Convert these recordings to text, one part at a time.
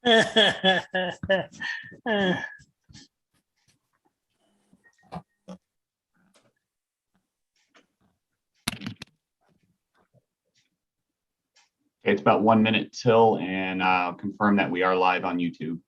It's about 1 minute till, and I'll confirm that we are live on YouTube.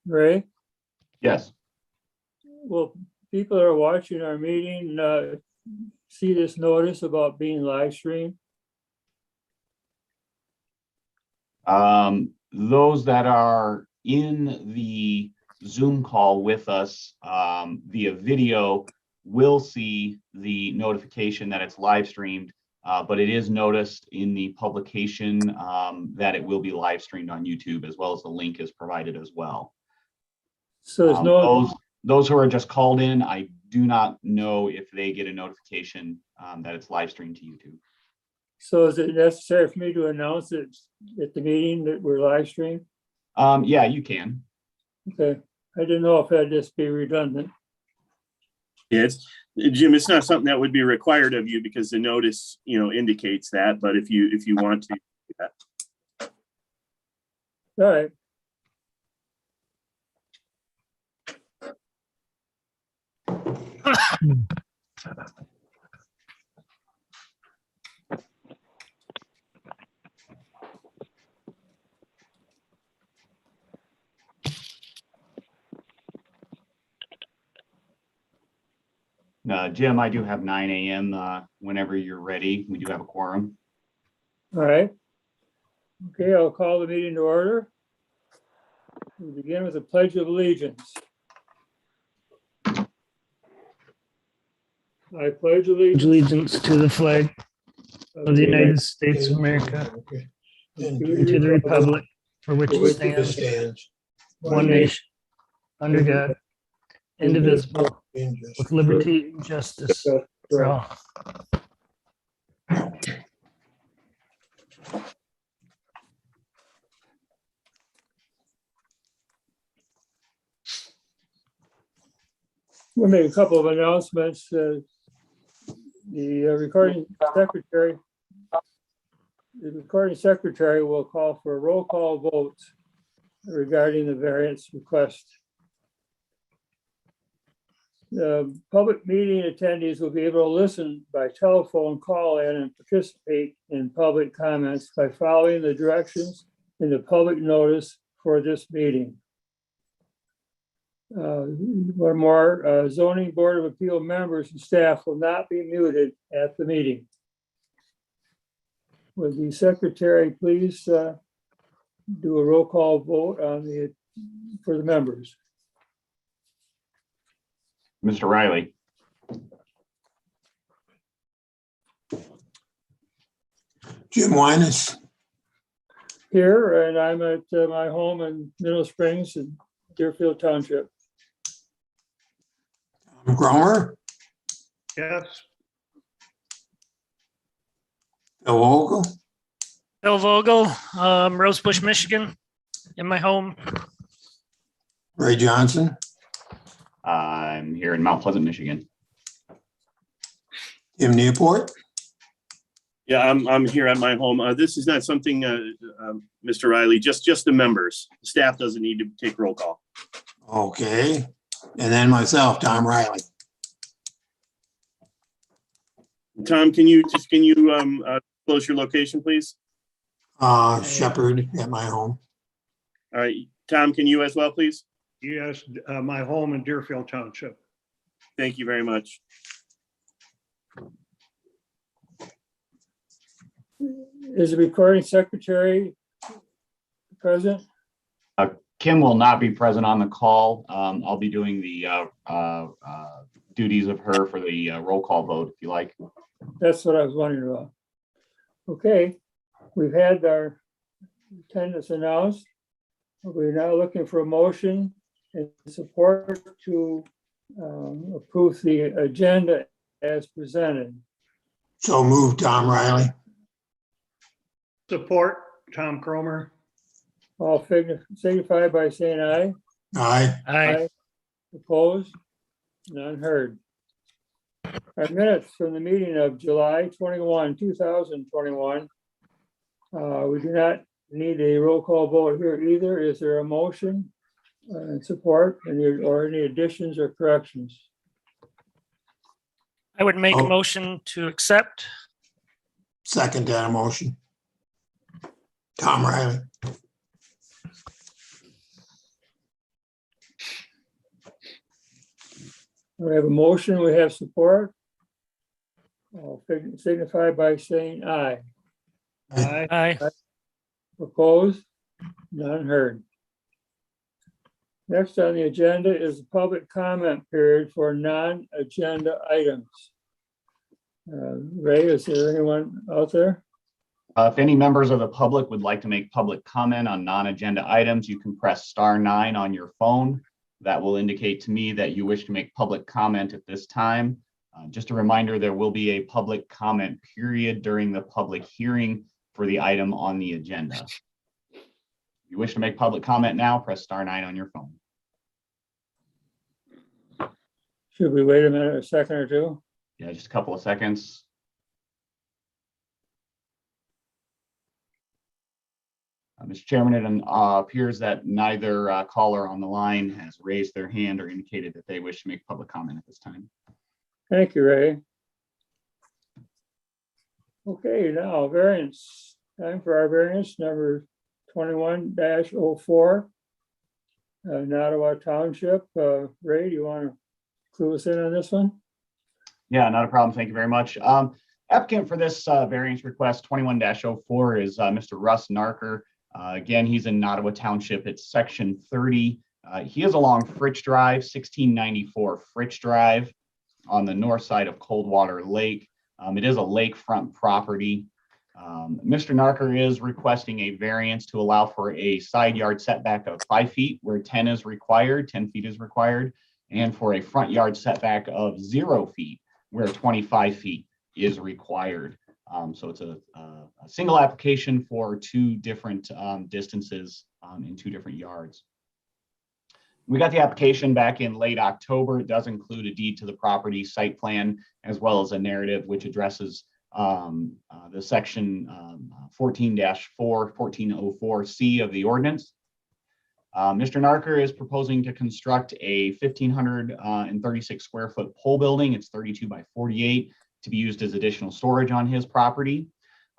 Ray? Yes. Well, people that are watching our meeting see this notice about being live streamed? Those that are in the Zoom call with us via video will see the notification that it's live streamed, but it is noticed in the publication that it will be live streamed on YouTube, as well as the link is provided as well. So there's no those who are just called in, I do not know if they get a notification that it's live streamed to YouTube. So is it necessary for me to announce it at the meeting that we're live streamed? Yeah, you can. Okay, I didn't know if that'd just be redundant. Yes, Jim, it's not something that would be required of you because the notice, indicates that. But if you want to do that. All right. Jim, I do have 9 a.m. Whenever you're ready. We do have a quorum. All right. Okay, I'll call the meeting to order. We begin with the Pledge of Allegiance. I pledge allegiance to the flag of the United States of America and to the republic for which it stands, one nation, under God, indivisible, with liberty and justice for all. We'll make a couple of announcements. The recording secretary will call for a roll call vote regarding the variance request. Public meeting attendees will be able to listen by telephone call in and participate in public comments by following the directions in the public notice for this meeting. One more, zoning board of appeal members and staff will not be muted at the meeting. Would the secretary please do a roll call vote for the members? Mr. Riley. Jim Winus. Here, and I'm at my home in Middle Springs in Deerfield Township. Gromer. Yes. Bill Vogel. Bill Vogel, Rosebush, Michigan, in my home. Ray Johnson. I'm here in Mount Pleasant, Michigan. Tim Newport. Yeah, I'm here at my home. This is not something, Mr. Riley, just the members. The staff doesn't need to take roll call. Okay. And then myself, Tom Riley. Tom, can you close your location, please? Shepherd at my home. All right, Tom, can you as well, please? Yes, my home in Deerfield Township. Thank you very much. Is the recording secretary present? Kim will not be present on the call. I'll be doing the duties of her for the roll call vote, if you like. That's what I was wondering about. Okay, we've had our attendance announced. We're now looking for a motion and support to approve the agenda as presented. So moved, Tom Riley. Support, Tom Cromer. All signify by saying aye. Aye. Aye. Opposed? None heard. Our minutes from the meeting of July 21, 2021. We do not need a roll call vote here either. Is there a motion and support or any additions or corrections? I would make a Oh. motion to accept. Second that motion. Tom Riley. We have a motion, we have support. All signify by saying aye. Aye. Aye. Opposed? None heard. Next on the agenda is the public comment period for non-agenda items. Ray, is there anyone out there? If any members of the public would like to make public comment on non-agenda items, you can press *9 on your phone. That will indicate to me that you wish to make public comment at this time. Just a reminder, there will be a public comment period during the public hearing for the item on the agenda. If you wish to make public comment now, press *9 on your phone. Should we wait a minute, a second or two? Yeah, just a couple of seconds. Mr. Chairman, it appears that neither caller on the line has raised their hand or indicated that they wish to make public comment at this time. Thank you, Ray. Okay, now variance. Time for our variance number 21-04. Nottawa Township. Ray, do you want to clue us in on this one? Yeah, not a problem. Thank you very much. Applicant for this variance request 21-04 is Mr. Russ Narker. Again, he's in Nottawa Township. It's section 30. He is along Fritch Drive, 1694 Fritch Drive on the north side of Coldwater Lake. It is a lakefront property. Mr. Narker is requesting a variance to allow for a side yard setback of 5 feet where 10 is required, 10 feet is required, and for a front yard setback of 0 feet where 25 feet is required. So it's a single application for two different distances in two different yards. We got the application back in late October. It does include a deed to the property, site plan, as well as a narrative which addresses the section 14-1404C of the ordinance. Mr. Narker is proposing to construct a 1,536 square foot pole building. It's 32 by 48 to be used as additional storage on his property.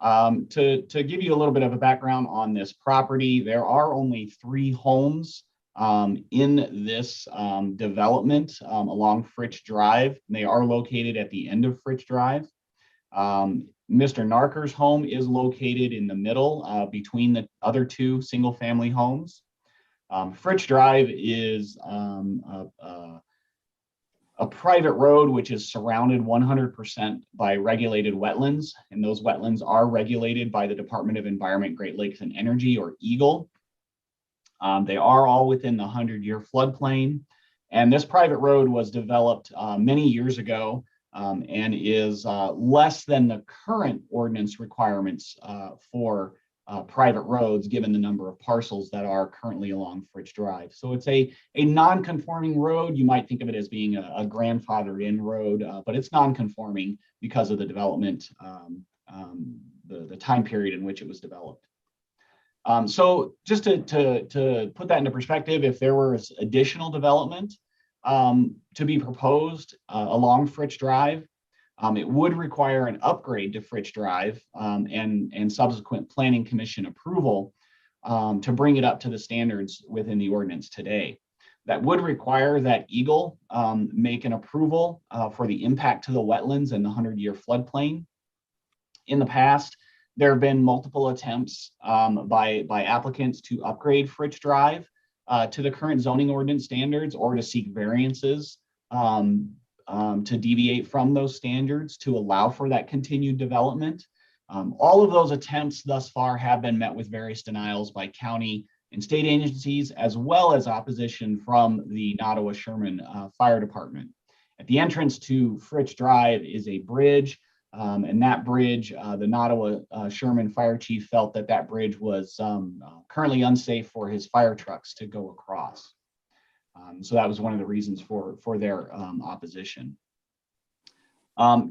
To give you a little bit of a background on this property, there are only 3 homes in this development along Fritch Drive. They are located at the end of Fritch Drive. Mr. Narker's home is located in the middle between the other 2 single family homes. Fritch Drive is a private road which is surrounded 100% by regulated wetlands, and those wetlands are regulated by the Department of Environment, Great Lakes and Energy, or EGLE. They are all within the 100-year floodplain, and this private road was developed many years ago and is less than the current ordinance requirements for private roads, given the number of parcels that are currently along Fritch Drive. So it's a non-conforming road. You might think of it as being a grandfathered in road, but it's non-conforming because of the development, the time period in which it was developed. So just to put that into perspective, if there was additional development to be proposed along Fritch Drive, it would require an upgrade to Fritch Drive and subsequent planning commission approval to bring it up to the standards within the ordinance today. That would require that EGLE make an approval for the impact to the wetlands and the 100-year floodplain. In the past, there have been multiple attempts by applicants to upgrade Fritch Drive. to the current zoning ordinance standards or to seek variances to deviate from those standards to allow for that continued development. All of those attempts thus far have been met with various denials by county and state agencies, as well as opposition from the Nottawa-Sherman Fire Department. At the entrance to Fritz Drive is a bridge, and that bridge, the Nottawa-Sherman Fire Chief felt that that bridge was currently unsafe for his fire trucks to go across. So that was one of the reasons for their opposition.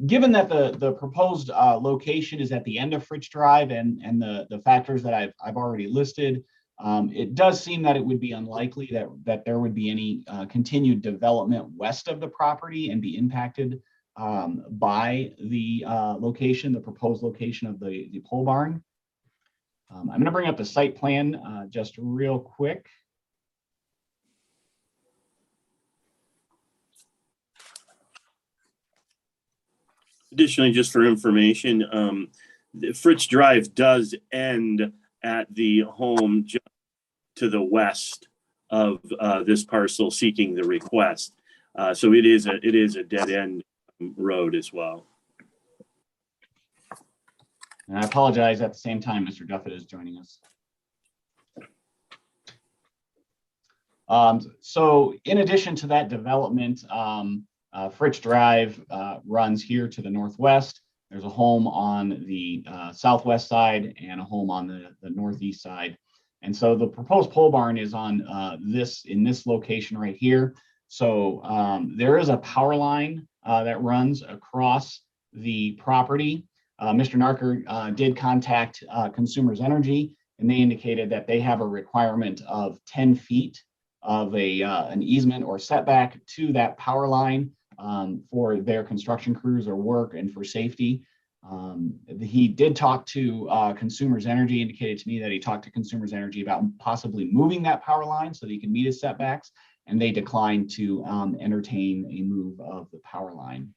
Given that the proposed location is at the end of Fritz Drive and the factors that I've already listed, it does seem that it would be unlikely that there would be any continued development west of the property and be impacted by the location, the proposed location of the pole barn. I'm going to bring up the site plan just real quick. Additionally, just for information, the Fritz Drive does end at the home just to the west of this parcel seeking the request. So it is a dead end road as well. And I apologize at the same time, Mr. Duffett is joining us. So in addition to that development, Fritz Drive runs here to the northwest. There's a home on the southwest side and a home on the northeast side. And so the proposed pole barn is on in this location right here. So there is a power line that runs across the property. Mr. Narker did contact Consumers Energy, and they indicated that they have a requirement of 10 feet of an easement or setback to that power line for their construction crews or work and for safety. He did talk to Consumers Energy, indicated to me that he talked to Consumers Energy about possibly moving that power line so that he can meet his setbacks, and they declined to entertain a move of the power line.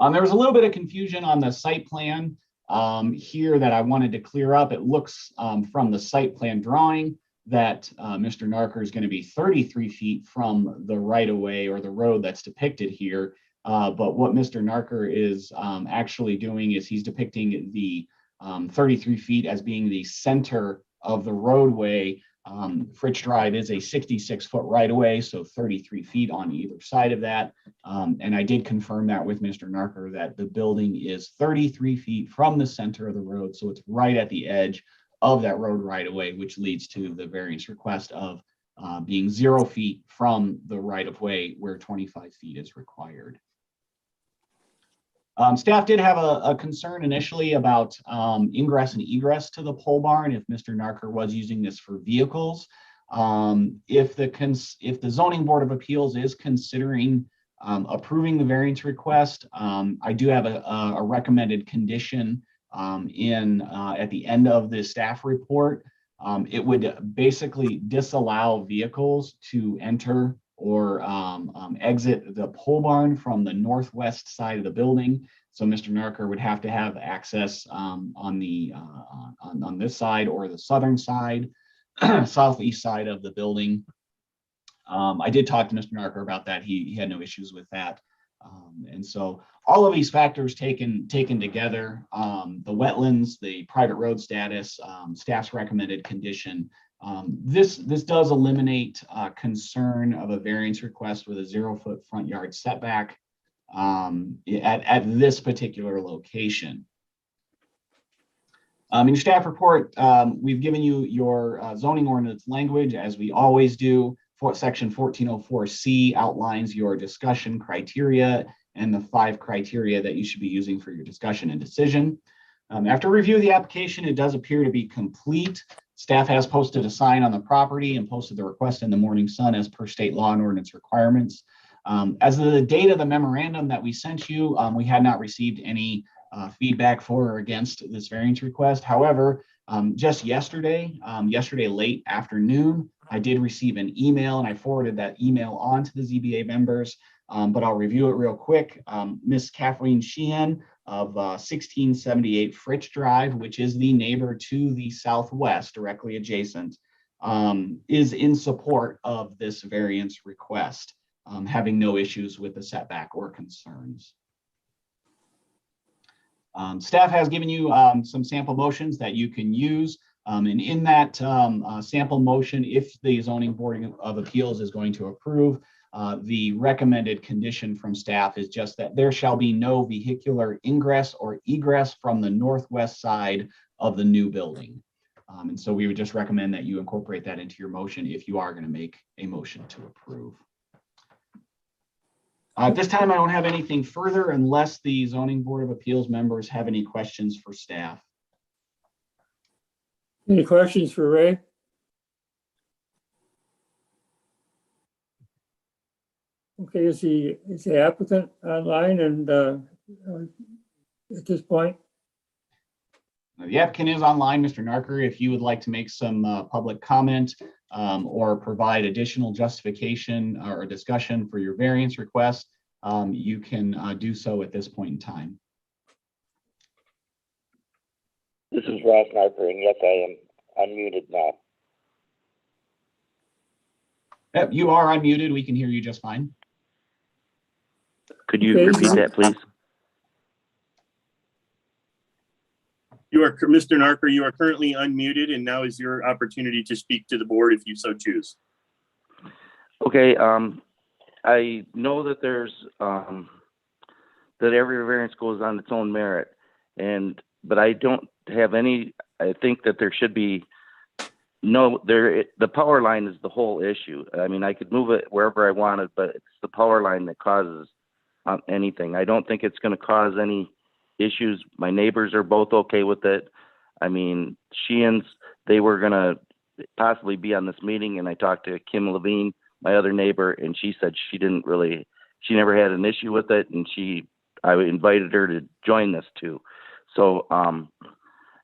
There was a little bit of confusion on the site plan here that I wanted to clear up. It looks from the site plan drawing that Mr. Narker is going to be 33 feet from the right-of-way or the road that's depicted here. But what Mr. Narker is actually doing is he's depicting the 33 feet as being the center of the roadway. Fritz Drive is a 66-foot right-of-way, so 33 feet on either side of that. And I did confirm that with Mr. Narker that the building is 33 feet from the center of the road, so it's right at the edge of that road right-of-way, which leads to the variance request of being 0 feet from the right-of-way where 25 feet is required. Staff did have a concern initially about ingress and egress to the pole barn if Mr. Narker was using this for vehicles. If the Zoning Board of Appeals is considering approving the variance request, I do have a recommended condition at the end of the staff report. It would basically disallow vehicles to enter or exit the pole barn from the northwest side of the building. So Mr. Narker would have to have access on this side or the southern side, southeast side of the building. I did talk to Mr. Narker about that. He had no issues with that. And so all of these factors taken together, the wetlands, the private road status, staff's recommended condition, this does eliminate concern of a variance request with a 0-foot front yard setback at this particular location. In your staff report, we've given you your zoning ordinance language, as we always do. Section 1404C outlines your discussion criteria and the 5 criteria that you should be using for your discussion and decision. After review of the application, it does appear to be complete. Staff has posted a sign on the property and posted the request in the Morning Sun as per state law and ordinance requirements. As of the date of the memorandum that we sent you, we had not received any feedback for or against this variance request. However, just yesterday late afternoon, I did receive an email and I forwarded that email on to the ZBA members, but I'll review it real quick. Miss Kathleen Sheehan of 1678 Fritz Drive, which is the neighbor to the southwest, directly adjacent, is in support of this variance request, having no issues with the setback or concerns. Staff has given you some sample motions that you can use. And in that sample motion, if the Zoning Board of Appeals is going to approve, the recommended condition from staff is just that there shall be no vehicular ingress or egress from the northwest side of the new building. And so we would just recommend that you incorporate that into your motion if you are going to make a motion to approve. At this time, I don't have anything further unless the Zoning Board of Appeals members have any questions for staff. Any questions for Ray? Okay, is the applicant online and at this point? The applicant is online, Mr. Narker. If you would like to make some public comment or provide additional justification or discussion for your variance request, you can do so at this point in time. This is Ross Narper, and yes, I am unmuted now. Yep, you are unmuted. We can hear you just fine. Could you Okay. repeat that, please? You are, Mr. Narker, you are currently unmuted, and now is your opportunity to speak to the board if you so choose. Okay, I know that there's, that every variance goes on its own merit, but I don't have any, I think that there should be the power line is the whole issue. I mean, I could move it wherever I wanted, but it's the power line that causes anything. I don't think it's going to cause any issues. My neighbors are both okay with it. I mean, Sheehan's, they were going to possibly be on this meeting, and I talked to Kim Levine, my other neighbor, and she said she never had an issue with it, and I invited her to join this too. So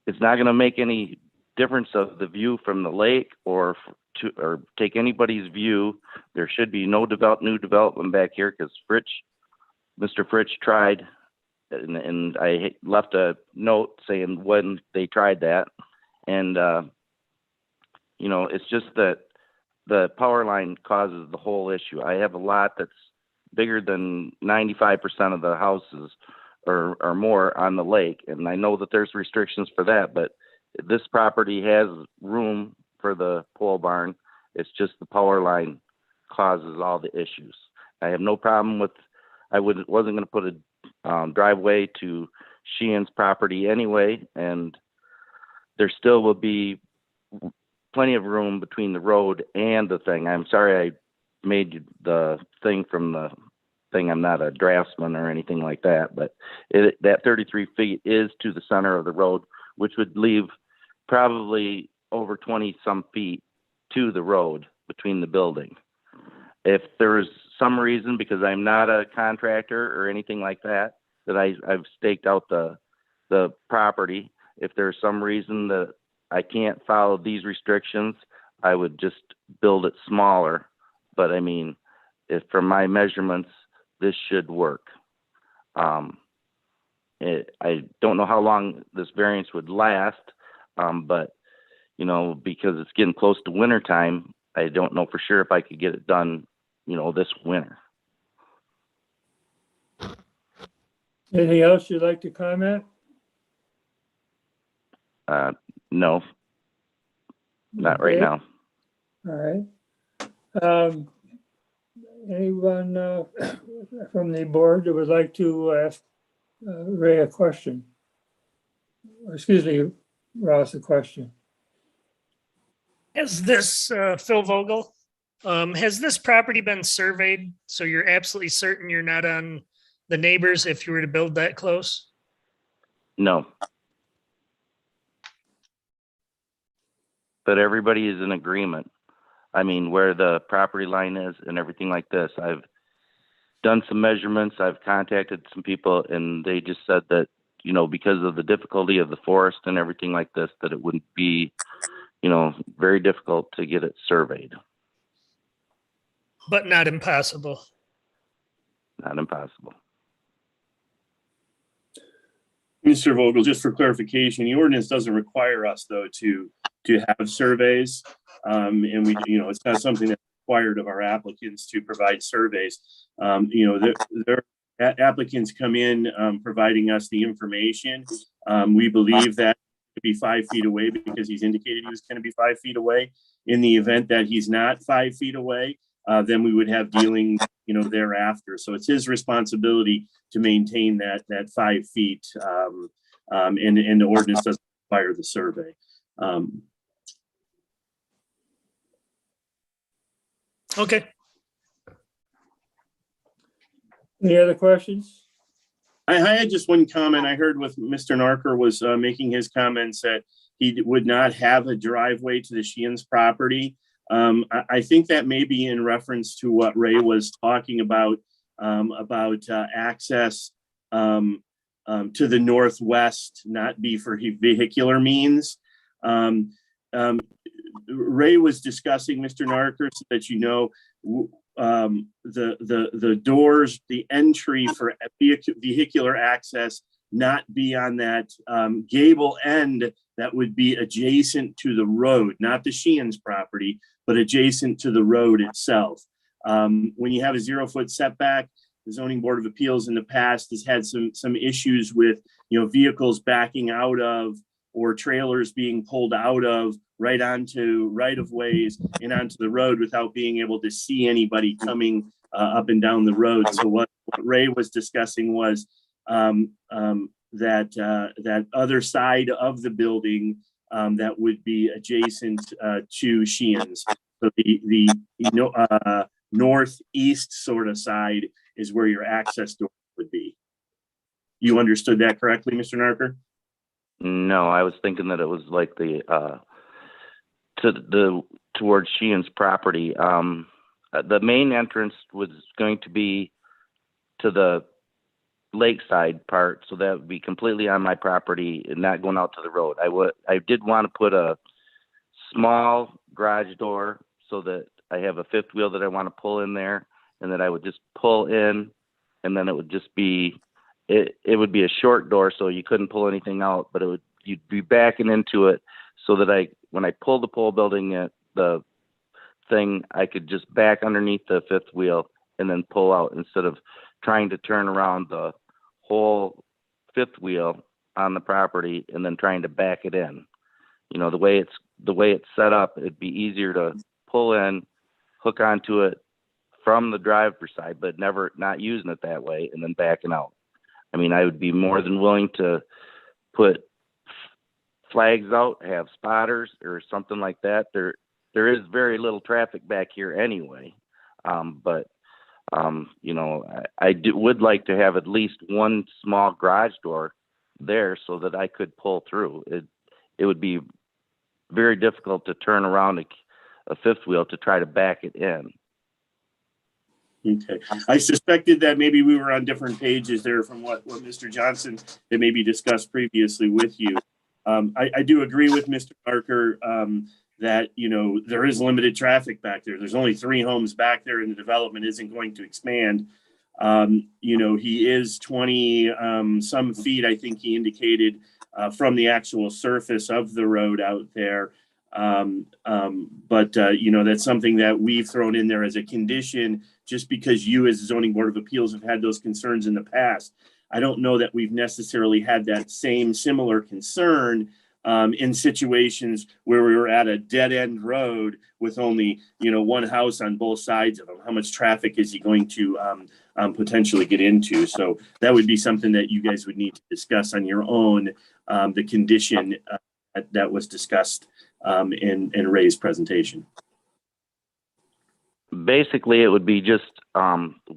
it's not going to make any difference of the view from the lake or take anybody's view. There should be no new development back here because Mr. Fritsch tried, and I left a note saying when they tried that. And, it's just that the power line causes the whole issue. I have a lot that's bigger than 95% of the houses or more on the lake. And I know that there's restrictions for that, but this property has room for the pole barn. It's just the power line causes all the issues. I have no problem with, wasn't going to put a driveway to Sheehan's property anyway, and there still will be plenty of room between the road and the thing. I'm sorry I made the thing from the thing. I'm not a draftsman or anything like that, but that 33 feet is to the center of the road, which would leave probably over 20 some feet to the road between the building. If there's some reason, because I'm not a contractor or anything like that, that I've staked out the property, if there's some reason that I can't follow these restrictions, I would just build it smaller. But I mean, if from my measurements, this should work. I don't know how long this variance would last, but because it's getting close to winter time, I don't know for sure if I could get it done, this winter. Anything else you'd like to comment? No, not right Okay. now. All right. Anyone from the board that would like to ask Ray a question? Or excuse me, Ross, a question. Has this, Phil Vogel, has this property been surveyed? So you're absolutely certain you're not on the neighbors if you were to build that close? No. But everybody is in agreement. I mean, where the property line is and everything like this. I've done some measurements. I've contacted some people, and they just said that, because of the difficulty of the forest and everything like this, that it wouldn't be, very difficult to get it surveyed. But not impossible. Not impossible. Mr. Vogel, just for clarification, the ordinance doesn't require us, though, to to have surveys. And we, it's not something that's required of our applicants to provide surveys. Their applicants come in providing us the information. We believe that to be 5 feet away because he's indicated he was going to be 5 feet away. In the event that he's not 5 feet away, then we would have dealing, thereafter. So it's his responsibility to maintain that 5 feet, and the ordinance doesn't require the survey. Okay. Any other questions? I had just one comment. I heard with Mr. Narker was making his comments that he would not have a driveway to the Sheehan's property. I think that may be in reference to what Ray was talking about access to the northwest, not be for vehicular means. Ray was discussing, Mr. Narker, so that the doors, the entry for vehicular access not be on that gable end that would be adjacent to the road, not the Sheehan's property, but adjacent to the road itself. When you have a 0-foot setback, the Zoning Board of Appeals in the past has had some issues with vehicles backing out of or trailers being pulled out of right onto right-of-ways and onto the road without being able to see anybody coming up and down the road. So what Ray was discussing was that other side of the building that would be adjacent to Sheehan's. So the northeast sort of side is where your access door would be. You understood that correctly, Mr. Narker? No, I was thinking that it was like towards Sheehan's property. The main entrance was going to be to the lakeside part, so that would be completely on my property and not going out to the road. I did want to put a small garage door so that I have a fifth wheel that I want to pull in there, and that I would just pull in, and then it would just be it would be a short door, so you couldn't pull anything out, but you'd be backing into it so that when I pulled the pole building at the thing, I could just back underneath the fifth wheel and then pull out instead of trying to turn around the whole fifth wheel on the property and then trying to back it in. The way it's set up, it'd be easier to pull in, hook onto it from the driver's side, but not using it that way and then backing out. I mean, I would be more than willing to put flags out, have spotters or something like that. There is very little traffic back here anyway. But I would like to have at least one small garage door there so that I could pull through. It would be very difficult to turn around a fifth wheel to try to back it in. Okay. I suspected that maybe we were on different pages there from what Mr. Johnson had maybe discussed previously with you. I do agree with Mr. Parker that, there is limited traffic back there. There's only 3 homes back there and the development isn't going to expand. He is 20 some feet, I think he indicated, from the actual surface of the road out there. But that's something that we've thrown in there as a condition just because you as the Zoning Board of Appeals have had those concerns in the past. I don't know that we've necessarily had that similar concern in situations where we were at a dead end road with only, one house on both sides of them. How much traffic is he going to potentially get into? So that would be something that you guys would need to discuss on your own, the condition that was discussed in Ray's presentation. Basically, it would be just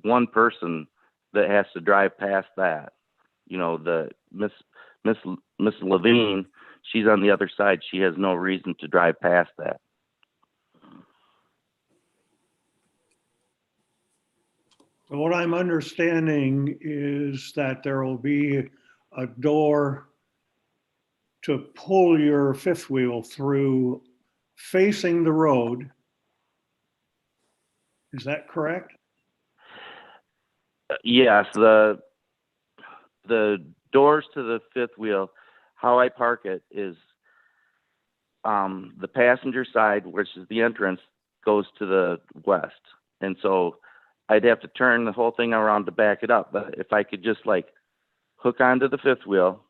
one person that has to drive past that. The Miss Levine, she's on the other side. She has no reason to drive past that. So what I'm understanding is that there will be a door to pull your fifth wheel through facing the road. Is that correct? Yes, the doors to the fifth wheel, how I park it is the passenger side, which is the entrance, goes to the west. And so I'd have to turn the whole thing around to back it up. But if I could just like hook onto the fifth wheel,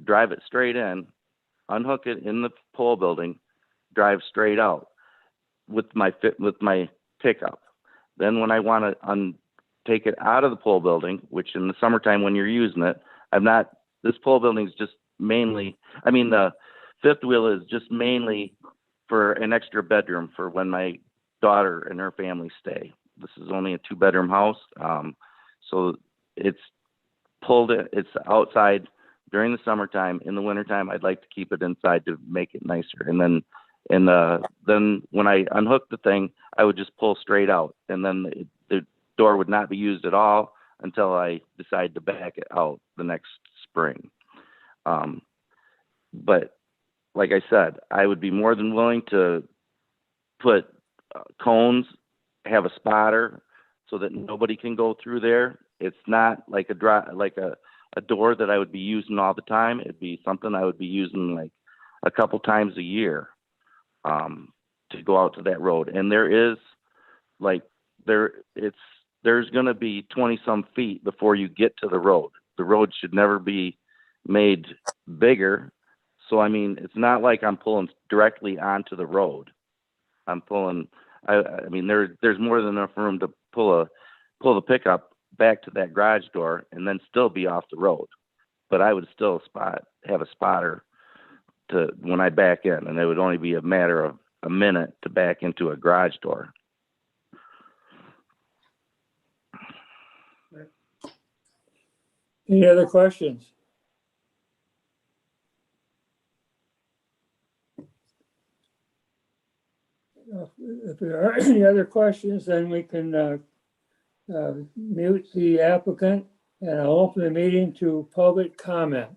drive it straight in, unhook it in the pole building, drive straight out with my pickup. Then when I want to take it out of the pole building, which in the summertime when you're using it, this pole building is just mainly, the fifth wheel is just mainly for an extra bedroom for when my daughter and her family stay. This is only a 2-bedroom house. So it's outside during the summertime. In the wintertime, I'd like to keep it inside to make it nicer. And then when I unhook the thing, I would just pull straight out, and then the door would not be used at all until I decide to back it out the next spring. But like I said, I would be more than willing to put cones, have a spotter so that nobody can go through there. It's not like a door that I would be using all the time. It'd be something I would be using like a couple times a year to go out to that road. And there's going to be 20 some feet before you get to the road. The road should never be made bigger. So, it's not like I'm pulling directly onto the road. I'm pulling, there's more than enough room to pull the pickup back to that garage door and then still be off the road. But I would still have a spotter to when I back in, and it would only be a matter of a minute to back into a garage door. Any other questions? If there are any other questions, then we can mute the applicant, and I'll open the meeting to public comment.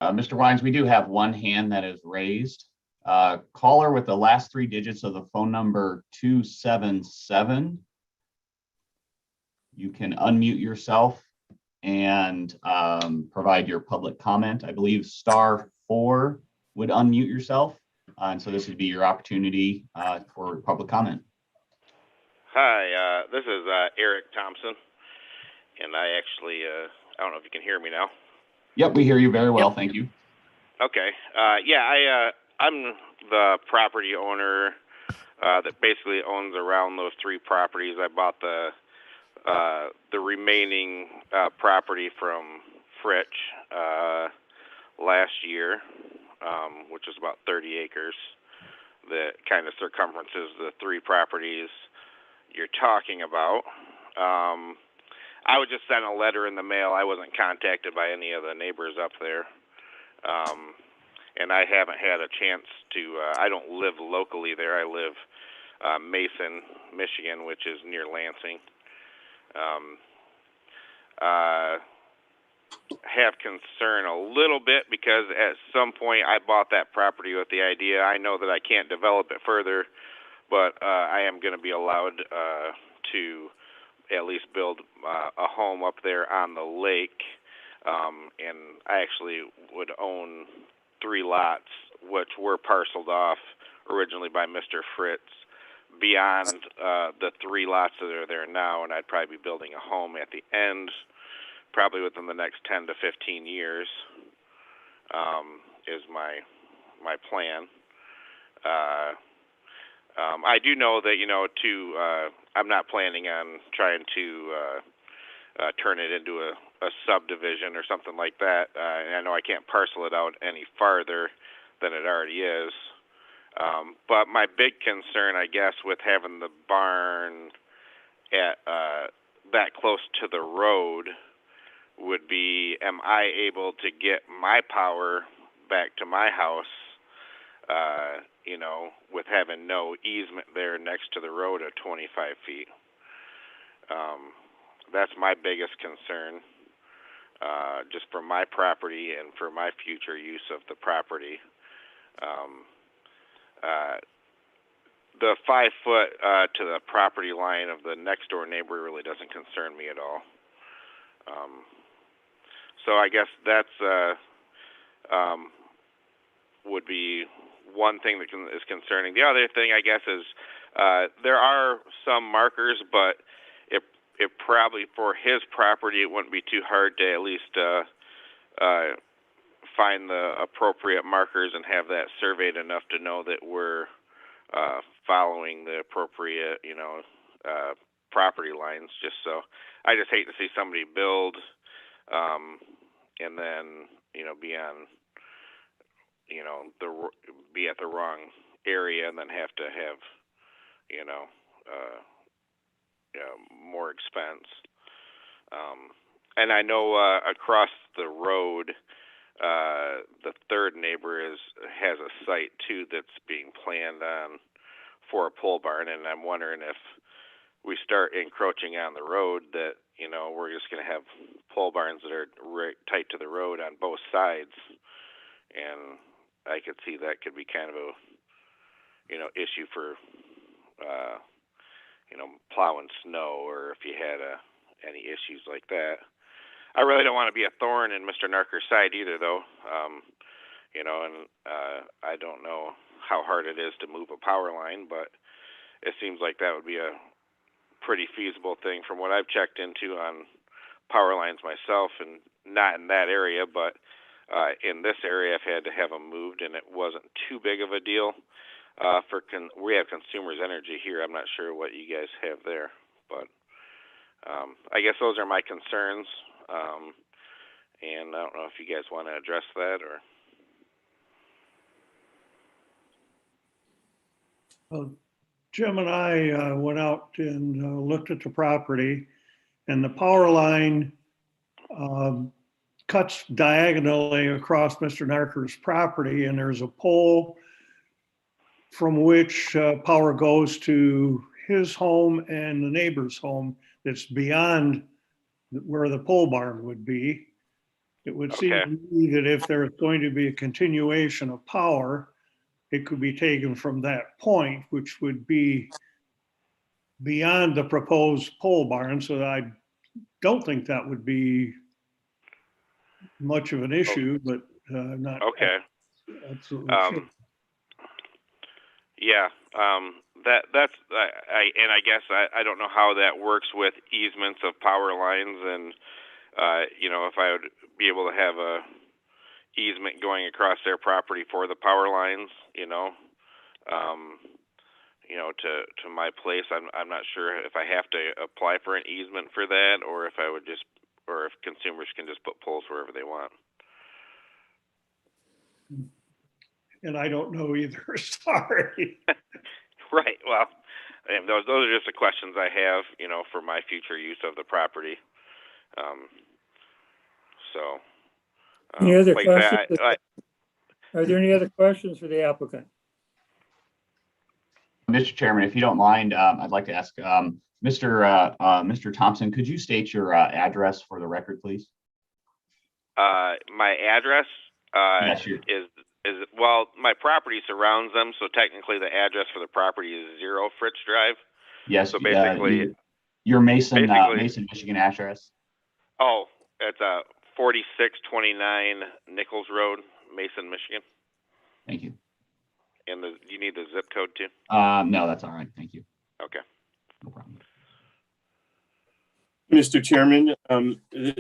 Mr. Wines, we do have one hand that is raised. Caller with the last 3 digits of the phone number 277. You can unmute yourself and provide your public comment. I believe *4 would unmute yourself. And so this would be your opportunity for public comment. Hi, this is Eric Thompson, and I actually, I don't know if you can hear me now. Yep, we hear you very well. Yep. Thank you. Okay. I'm the property owner that basically owns around those 3 properties. I bought the remaining property from Fritz last year, which is about 30 acres that kind of circumferences the 3 properties you're talking about. I was just sent a letter in the mail. I wasn't contacted by any of the neighbors up there. And I haven't had a chance to, I don't live locally there. I live Mason, Michigan, which is near Lansing. Have concern a little bit because at some point I bought that property with the idea, I know that I can't develop it further, but I am going to be allowed to at least build a home up there on the lake. And I actually would own 3 lots, which were parceled off originally by Mr. Fritz beyond the 3 lots that are there now, and I'd probably be building a home at the end, probably within the next 10 to 15 years, is my plan. I do know that, I'm not planning on trying to turn it into a subdivision or something like that. And I know I can't parcel it out any farther than it already is. But my big concern, I guess, with having the barn at that close to the road would be, am I able to get my power back to my house, with having no easement there next to the road at 25 feet? That's my biggest concern, just for my property and for my future use of the property. The 5 foot to the property line of the next door neighbor really doesn't concern me at all. So I guess that's would be one thing that is concerning. The other thing, I guess, is there are some markers, but it probably for his property it wouldn't be too hard to at least find the appropriate markers and have that surveyed enough to know that we're following the appropriate, property lines. Just so, I just hate to see somebody build, and then be on, be at the wrong area and then have to have, more expense. And I know across the road, the third neighbor has a site too that's being planned on for a pole barn, and I'm wondering if we start encroaching on the road that we're just going to have pole barns that are right tight to the road on both sides, and I could see that could be kind of a issue for plowing snow, or if you had any issues like that. I really don't want to be a thorn in Mr. Narker's side either, though. And I don't know how hard it is to move a power line, but it seems like that would be a pretty feasible thing from what I've checked into on power lines myself, and not in that area, but in this area I've had to have them moved, and it wasn't too big of a deal. We have Consumers Energy here. I'm not sure what you guys have there, but I guess those are my concerns. And I don't know if you guys want to address that or. Jim and I went out and looked at the property, and the power line cuts diagonally across Mr. Narker's property, and there's a pole from which power goes to his home and the neighbor's home that's beyond where the pole barn would be. It would seem to me that if there's going to be a continuation of power, it could be taken from that point, which would be beyond the proposed pole barn. So I don't think that would be much of an issue, but not absolutely sure. Yeah, that's I guess I don't know how that works with easements of power lines, and if I would be able to have a easement going across their property for the power lines, to my place. I'm not sure if I have to apply for an easement for that, or if if consumers can just put poles wherever they want. And I don't know either. Sorry. Right. Well, and those are just the questions I have, for my future use of the property. Any other like questions? that, Are there any other questions for the applicant? Mr. Chairman, if you don't mind, I'd like to ask Mr. Thompson, could you state your address for the record, please? My address Yes, is well, my property surrounds them, so technically the address for the property is 0 Fritz Drive. yes. So basically, your Mason, Michigan address. Oh, it's 4629 Nichols Road, Mason, Michigan. Thank you. And you need the zip code too? No, that's all right. Thank you. Okay. No problem. Mr. Chairman,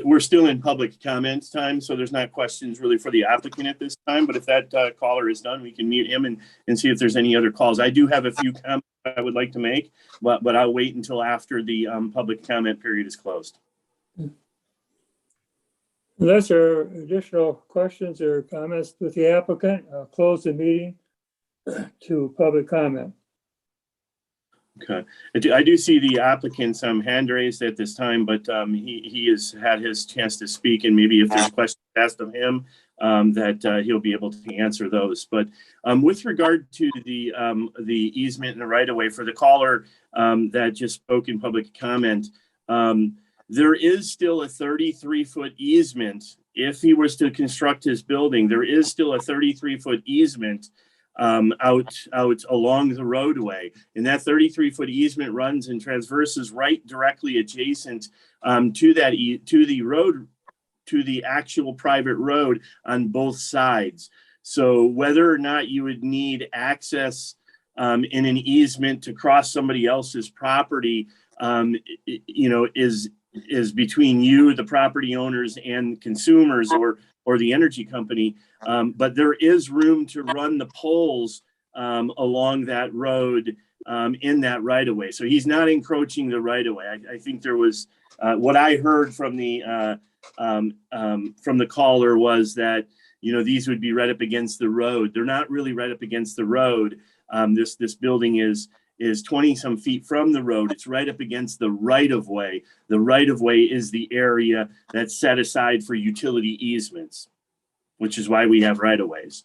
we're still in public comments time, so there's not questions really for the applicant at this time. But if that caller is done, we can mute him and see if there's any other calls. I do have a few comments I would like to make, but I'll wait until after the public comment period is closed. Unless there are additional questions or comments with the applicant, I'll close the meeting to public comment. Okay, I do see the applicant's hand raised at this time, but he has had his chance to speak, and maybe if there's questions asked of him, that he'll be able to answer those. But with regard to the easement and the right of way for the caller that just spoke in public comment, there is still a 33-foot easement. If he was to construct his building, there is still a 33-foot easement out along the roadway, and that 33-foot easement runs and traverses right directly adjacent to the actual private road on both sides. So whether or not you would need access in an easement to cross somebody else's property, is between you, the property owners, and consumers, or the energy company. But there is room to run the poles along that road in that right of way. So he's not encroaching the right of way. I think there was what I heard from the caller was that these would be right up against the road. They're not really right up against the road. This building is 20 some feet from the road. It's right up against the right of way. The right of way is the area that's set aside for utility easements, which is why we have right of ways.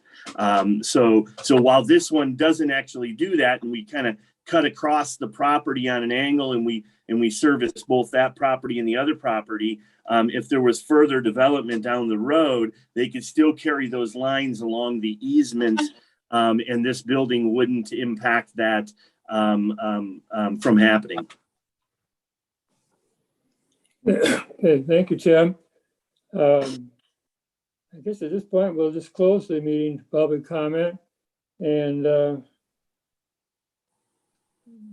So while this one doesn't actually do that, and we kind of cut across the property on an angle, and we service both that property and the other property, if there was further development down the road, they could still carry those lines along the easements, and this building wouldn't impact that from happening. Okay, thank you, Tim. I guess at this point, we'll just close the meeting to public comment. And the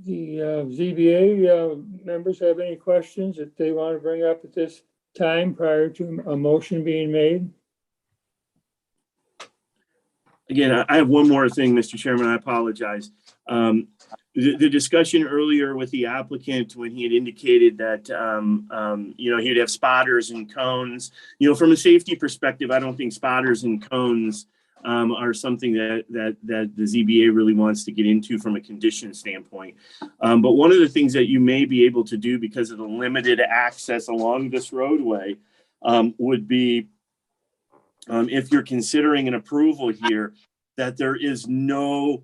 ZBA members have any questions that they want to bring up at this time prior to a motion being made? Again, I have one more thing, Mr. Chairman. I apologize. The discussion earlier with the applicant when he had indicated that, he'd have spotters and cones. From a safety perspective, I don't think spotters and cones are something that the ZBA really wants to get into from a condition standpoint. But one of the things that you may be able to do because of the limited access along this roadway would be, if you're considering an approval here, that there is no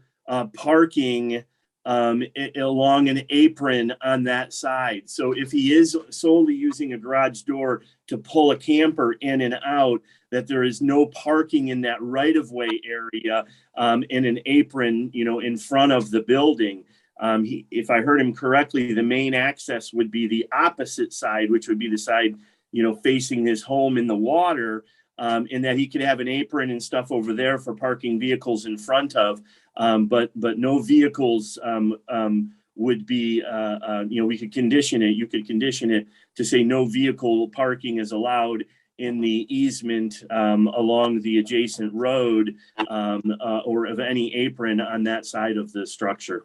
parking along an apron on that side. So if he is solely using a garage door to pull a camper in and out, that there is no parking in that right-of-way area in an apron, in front of the building. If I heard him correctly, the main access would be the opposite side, which would be the side, facing his home in the water. And that he could have an apron and stuff over there for parking vehicles in front of, but no vehicles would be, we could condition it. You could condition it to say no vehicle parking is allowed in the easement along the adjacent road or of any apron on that side of the structure.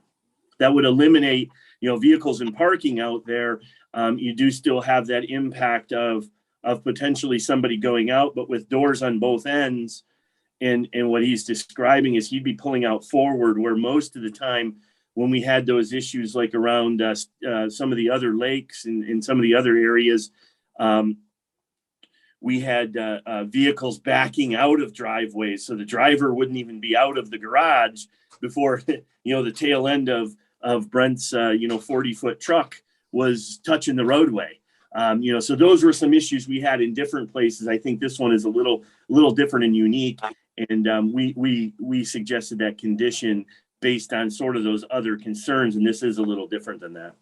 That would eliminate, vehicles and parking out there. You do still have that impact of potentially somebody going out, but with doors on both ends. And what he's describing is he'd be pulling out forward, where most of the time when we had those issues, like around some of the other lakes and in some of the other areas, we had vehicles backing out of driveways. So the driver wouldn't even be out of the garage before, the tail end of Brent's, 40-foot truck was touching the roadway. So those were some issues we had in different places. I think this one is a little different and unique. And we suggested that condition based on sort of those other concerns. And this is a little different than that.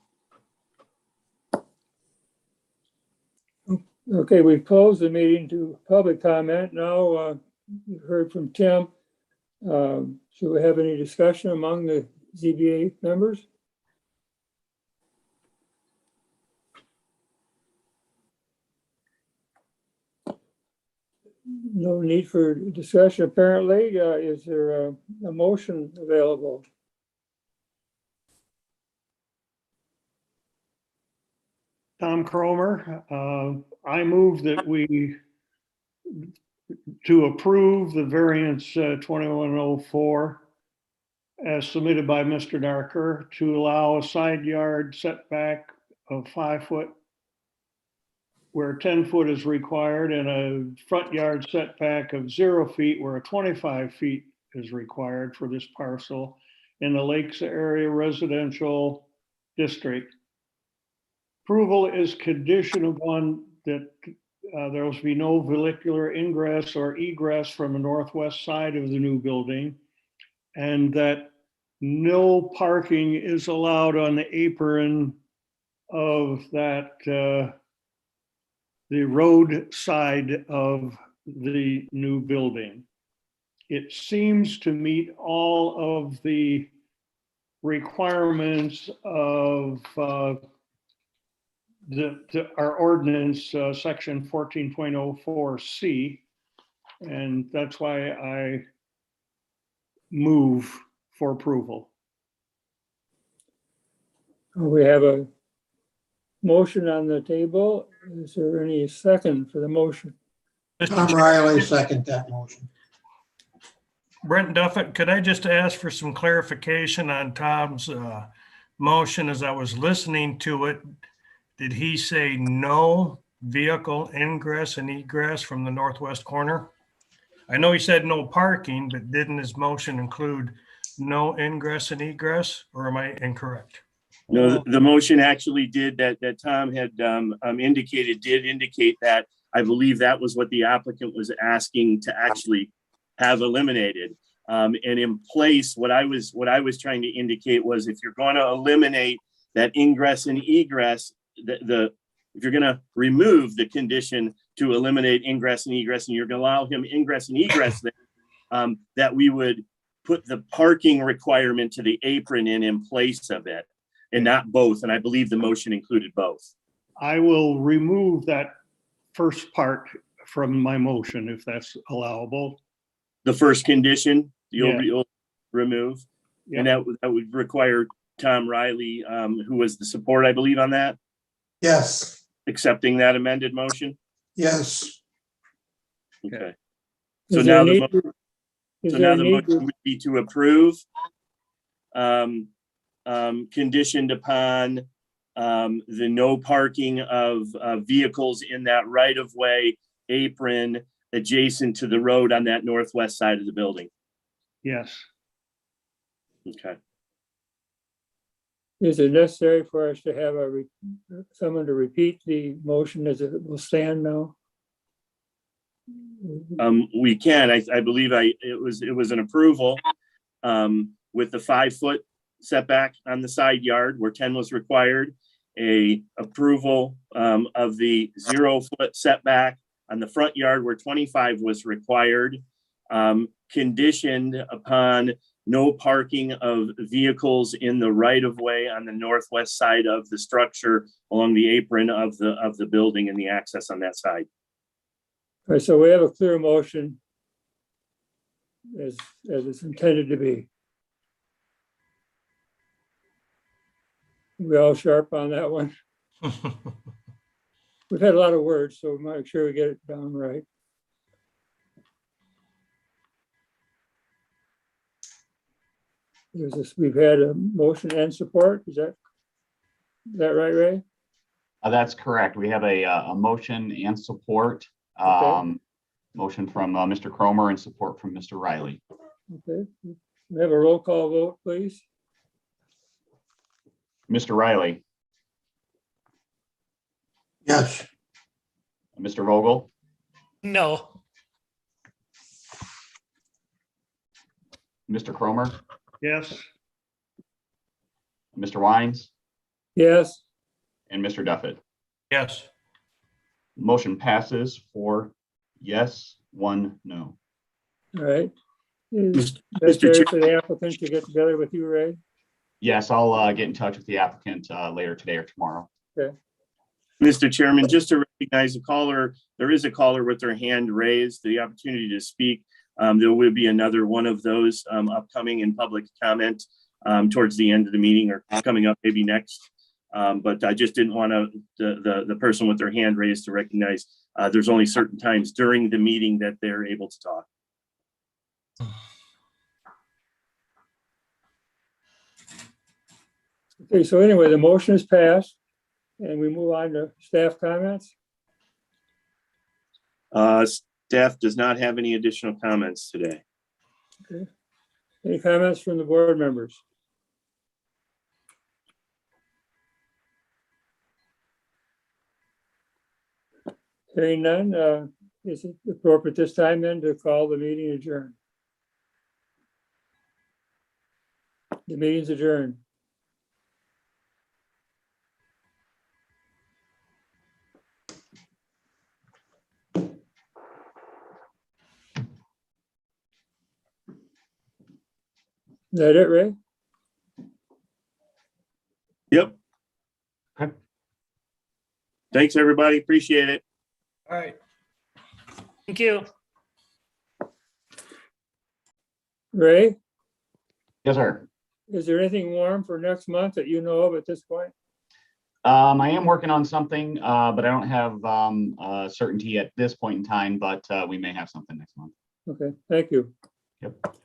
Okay, we've closed the meeting to public comment. Now, you've heard from Tim. Should we have any discussion among the ZBA members? No need for discussion, apparently. Is there a motion available? Tom Cromer, I move that we to approve the variance 2104 as submitted by Mr. Darker to allow a side yard setback of 5 foot where 10 foot is required and a front yard setback of 0 feet where 25 feet is required for this parcel in the Lakes Area Residential District. Approval is condition upon that there will be no vehicular ingress or egress from the northwest side of the new building, and that no parking is allowed on the apron of that the road side of the new building. it seems to meet all of the requirements of our ordinance, section 14.04C. And that's why I move for approval. We have a motion on the table. Is there any second for the motion? Tom Riley, second that motion. Brent Duffett, could I just ask for some clarification on Tom's motion as I was listening to it? Did he say no vehicle ingress and egress from the northwest corner? I know he said no parking, but didn't his motion include no ingress and egress, or am I incorrect? No, the motion actually did that Tom had did indicate that. I believe that was what the applicant was asking to actually have eliminated. And in place, what I was trying to indicate was, if you're going to eliminate that ingress and egress, if you're going to remove the condition to eliminate ingress and egress, and you're going to allow him ingress and egress, that we would put the parking requirement to the apron in place of it, and not both. And I believe the motion included both. I will remove that first part from my motion, if that's allowable. The first condition Yeah. you'll remove, Yeah. and that would require Tom Riley, who was the support, I believe, on that, Yes, accepting that amended motion. yes. Okay. So Is now there the need to- is So there now the need motion to- would be to approve, conditioned upon the no parking of vehicles in that right-of-way apron adjacent to the road on that northwest side of the building. Yes. Okay. Is it necessary for us to have someone to repeat the motion as it will stand now? We can, I believe it was an approval with the 5-foot setback on the side yard where 10 was required, a approval of the 0-foot setback on the front yard where 25 was required, conditioned upon no parking of vehicles in the right-of-way on the northwest side of the structure along the apron of the building and the access on that side. All right, so we have a clear motion as it's intended to be. We all sharp on that one. We've had a lot of words, so we'll make sure we get it down right. We've had a motion and support. Is that right, Ray? That's correct. We have a motion and support. Okay. Motion from Mr. Cromer and support from Mr. Riley. Okay. We have a roll call vote, please. Mr. Riley, Yes, Mr. Vogel, No. Mr. Cromer, Yes. Mr. Wines, Yes. and Mr. Duffett. Yes. Motion passes 4 yes, 1 no. All right. Is Mr. necessary Chair- for the applicant to get together with you, Ray? Yes, I'll get in touch with the applicant later today or tomorrow. Mr. Chairman, just to recognize a caller, there is a caller with their hand raised, the opportunity to speak. There will be another one of those upcoming in public comment towards the end of the meeting, or coming up maybe next. But I just didn't want the person with their hand raised to recognize there's only certain times during the meeting that they're able to talk. Okay, so anyway, the motion is passed and we move on to staff comments. Staff does not have any additional comments today. Okay. Any comments from the board members? Hearing none, is it appropriate this time then to call the meeting adjourned? The meeting's adjourned. Is that it, Ray? Yep. Okay. Thanks, everybody. Appreciate it. All right. Thank you. Ray, Yes, sir. is there anything warm for next month that you know of at this point? I am working on something, but I don't have certainty at this point in time, but we may have something next month. Okay, thank you. Yep.